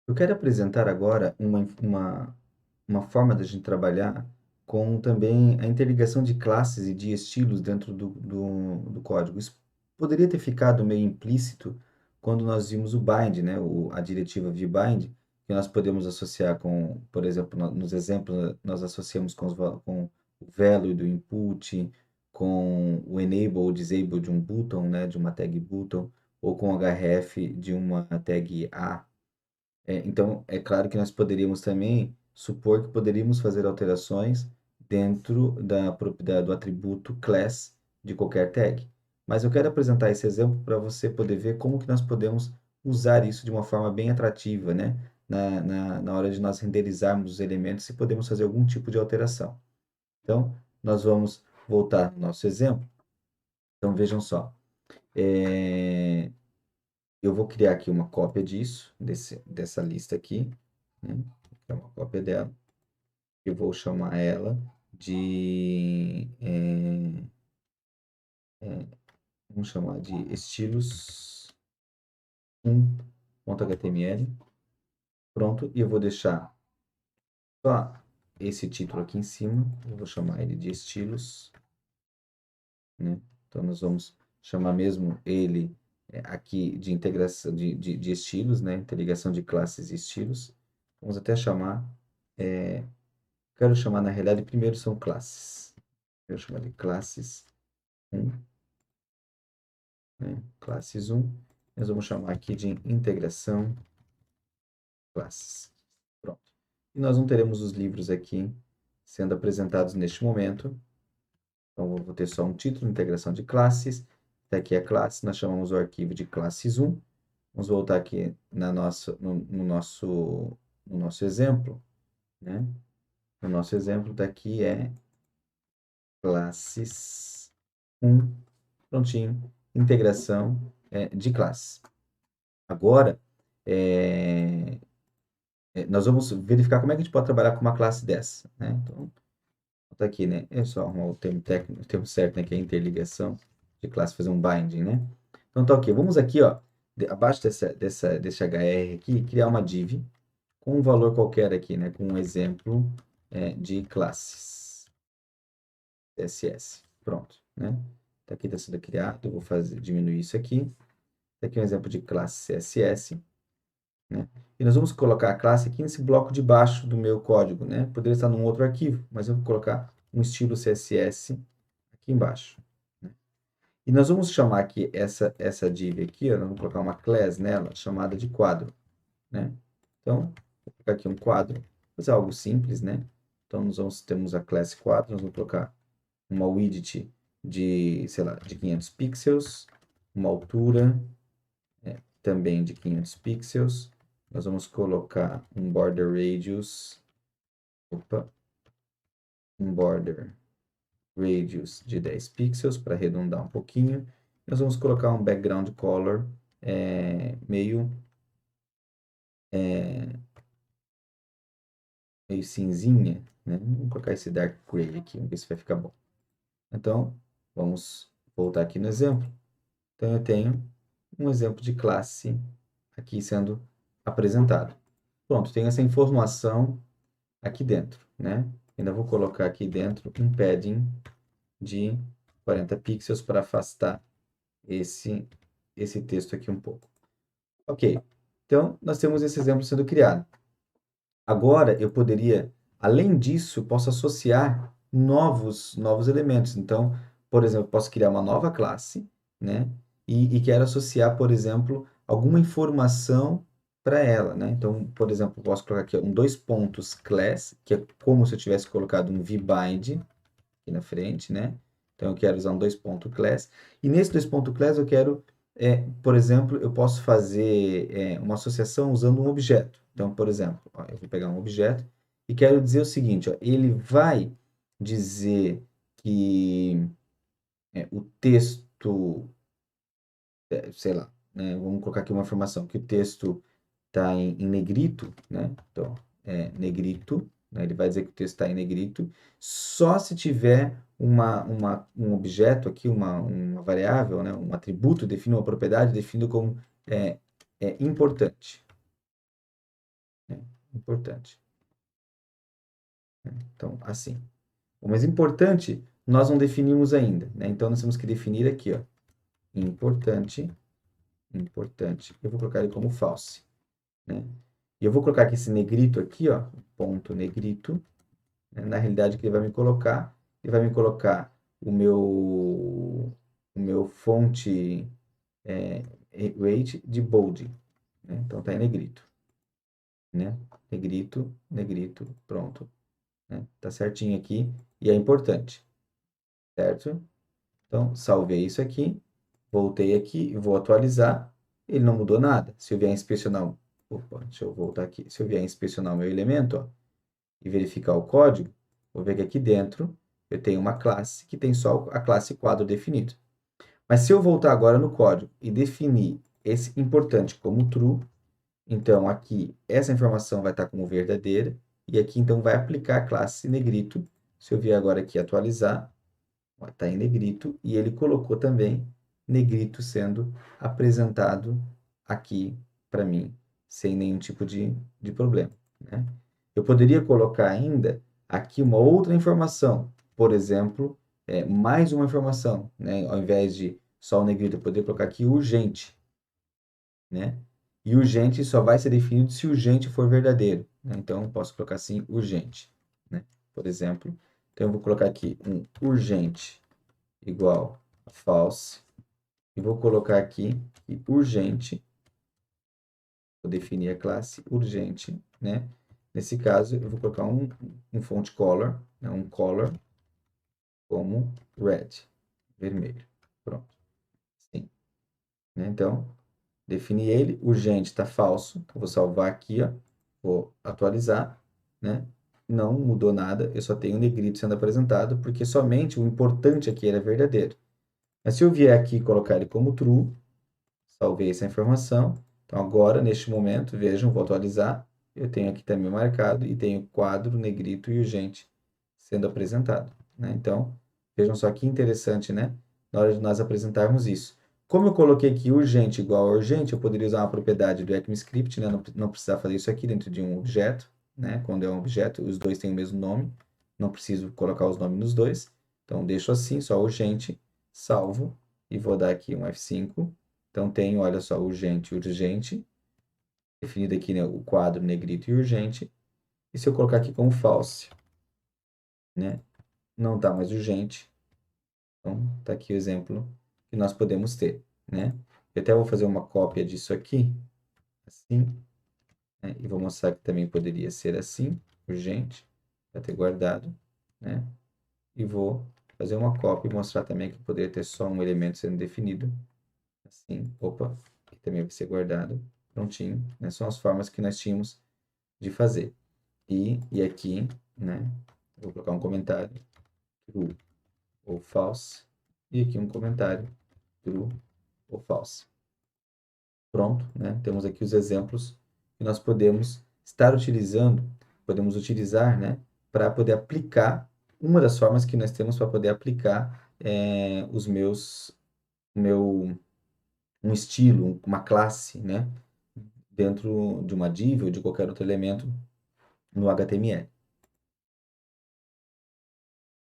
Eu quero apresentar agora uma forma da gente trabalhar com também a interligação de classes e de estilos dentro do código. Isso poderia ter ficado meio implícito quando nós vimos o bind, né? A diretiva vbind, que nós podemos associar com, por exemplo, nos exemplos, nós associamos com o value do input, com o enable ou disable de um button, né? De uma tag button, ou com o href de uma tag a. Então, é claro que nós poderíamos também supor que poderíamos fazer alterações dentro do atributo class de qualquer tag. Mas eu quero apresentar esse exemplo para você poder ver como que nós podemos usar isso de uma forma bem atrativa, né? Na hora de nós renderizarmos os elementos e podemos fazer algum tipo de alteração. Então, nós vamos voltar no nosso exemplo. Então, vejam só. Eu vou criar aqui uma cópia disso, dessa lista aqui, né? É uma cópia dela. Eu vou chamar ela de, vamos chamar de estilos 1.html. Pronto, e eu vou deixar só esse título aqui em cima. Eu vou chamar ele de estilos, né? Então, nós vamos chamar mesmo ele aqui de integração de estilos, né? Interligação de classes e estilos. Vamos até chamar, quero chamar na realidade, primeiro são classes. Eu vou chamar de classes 1, né? Classes 1. Nós vamos chamar aqui de integração classes. Pronto. E nós não teremos os livros aqui sendo apresentados neste momento. Então, eu vou ter só um título, integração de classes. Até aqui é classe, nós chamamos o arquivo de classes 1. Vamos voltar aqui no nosso exemplo, né? O nosso exemplo daqui é classes 1, prontinho, integração de classes. Agora, nós vamos verificar como é que a gente pode trabalhar com uma classe dessa, né? Então, tá aqui, né? É só arrumar o termo técnico, o termo certo, né? Que é interligação de classe, fazer um binding, né? Então, tá ok. Vamos aqui, ó, abaixo desse HR aqui, criar uma div com um valor qualquer aqui, né? Com um exemplo de classes. CSS. Pronto, né? Tá aqui, está sendo criado. Eu vou diminuir isso aqui. Tá aqui um exemplo de classe CSS, né? E nós vamos colocar a classe aqui nesse bloco de baixo do meu código, né? Poderia estar num outro arquivo, mas eu vou colocar um estilo CSS aqui embaixo, né? E nós vamos chamar aqui essa div aqui, ó, nós vamos colocar uma class nela, chamada de quadro, né? Então, vou colocar aqui um quadro, fazer algo simples, né? Então, temos a class quadro, nós vamos colocar uma width de, sei lá, de 500 pixels, uma altura também de 500 pixels. Nós vamos colocar um border radius, um border radius de 10 pixels para arredondar um pouquinho. Nós vamos colocar um background color meio cinzinha, né? Vamos colocar esse dark gray aqui, vamos ver se vai ficar bom. Então, vamos voltar aqui no exemplo. Então, eu tenho um exemplo de classe aqui sendo apresentado. Pronto, tem essa informação aqui dentro, né? Ainda vou colocar aqui dentro um padding de 40 pixels para afastar esse texto aqui um pouco. Ok, então nós temos esse exemplo sendo criado. Agora eu poderia, além disso, posso associar novos elementos. Então, por exemplo, posso criar uma nova classe, né? E quero associar, por exemplo, alguma informação para ela, né? Então, por exemplo, posso colocar aqui um dois pontos class, que é como se eu tivesse colocado um vbind aqui na frente, né? Então, eu quero usar um dois ponto class. E nesse dois ponto class eu quero, por exemplo, eu posso fazer uma associação usando um objeto. Então, por exemplo, ó, eu vou pegar um objeto e quero dizer o seguinte, ó, ele vai dizer que o texto, sei lá, né? Vamos colocar aqui uma informação, que o texto está em negrito, né? Então, negrito, né? Ele vai dizer que o texto está em negrito, só se tiver um objeto aqui, uma variável, né? Um atributo definido, uma propriedade definida como importante. Importante. Então, assim. O mais importante, nós não definimos ainda, né? Então, nós temos que definir aqui, ó. Importante. Eu vou colocar ele como false, né? E eu vou colocar aqui esse negrito aqui, ó. Ponto negrito. Né? Na realidade, o que ele vai me colocar o meu fonte weight de bold, né? Então, tá em negrito, né? Negrito, pronto. Né? Tá certinho aqui e é importante, certo? Então, salvei isso aqui, voltei aqui e vou atualizar. Ele não mudou nada. Se eu vier inspecionar, opa, deixa eu voltar aqui. Se eu vier inspecionar o meu elemento, ó, e verificar o código, vou ver que aqui dentro eu tenho uma classe que tem só a classe quadro definido. Mas se eu voltar agora no código e definir esse importante como true, então aqui essa informação vai estar como verdadeira e aqui então vai aplicar a classe negrito. Se eu vier agora aqui atualizar, está em negrito e ele colocou também negrito sendo apresentado aqui para mim, sem nenhum tipo de problema, né? Eu poderia colocar ainda aqui uma outra informação, por exemplo, mais uma informação, né? Ao invés de só o negrito, eu poderia colocar aqui urgente, né? E urgente só vai ser definido se urgente for verdadeiro, né? Então, eu posso colocar assim, urgente, né? Por exemplo, então eu vou colocar aqui um urgente igual a false. E vou colocar aqui que urgente, vou definir a classe urgente, né? Nesse caso, eu vou colocar um font color, né? Um color como red, vermelho. Pronto. Sim. Né? Então, defini ele, urgente está falso. Eu vou salvar aqui, ó. Vou atualizar, né? Não mudou nada, eu só tenho o negrito sendo apresentado, porque somente o importante aqui era verdadeiro. Mas se eu vier aqui e colocar ele como true, salvei essa informação. Então, agora, neste momento, vejam, vou atualizar. Eu tenho aqui também marcado e tenho quadro, negrito e urgente sendo apresentado, né? Então, vejam só que interessante, né? Na hora de nós apresentarmos isso. Como eu coloquei aqui urgente igual a urgente, eu poderia usar uma propriedade do ECMAScript, né? Não precisar fazer isso aqui dentro de um objeto, né? Quando é um objeto, os dois têm o mesmo nome. Não preciso colocar os nomes nos dois. Então, deixo assim, só urgente, salvo, e vou dar aqui um F5. Então, tenho, olha só, urgente e urgente, definido aqui, né, o quadro negrito e urgente. E se eu colocar aqui como false, né, não está mais urgente. Então, está aqui o exemplo que nós podemos ter, né? Eu até vou fazer uma cópia disso aqui, assim, né, e vou mostrar que também poderia ser assim, urgente, para ter guardado, né? E vou fazer uma cópia e mostrar também que poderia ter só um elemento sendo definido, assim, opa, que também vai ser guardado, prontinho, né? São as formas que nós tínhamos de fazer. E aqui, né, eu vou colocar um comentário, true ou false, e aqui um comentário, true ou false. Pronto, né? Temos aqui os exemplos que nós podemos estar utilizando, podemos utilizar, né, para poder aplicar, uma das formas que nós temos para poder aplicar um estilo, uma classe, né, dentro de uma div ou de qualquer outro elemento no HTML.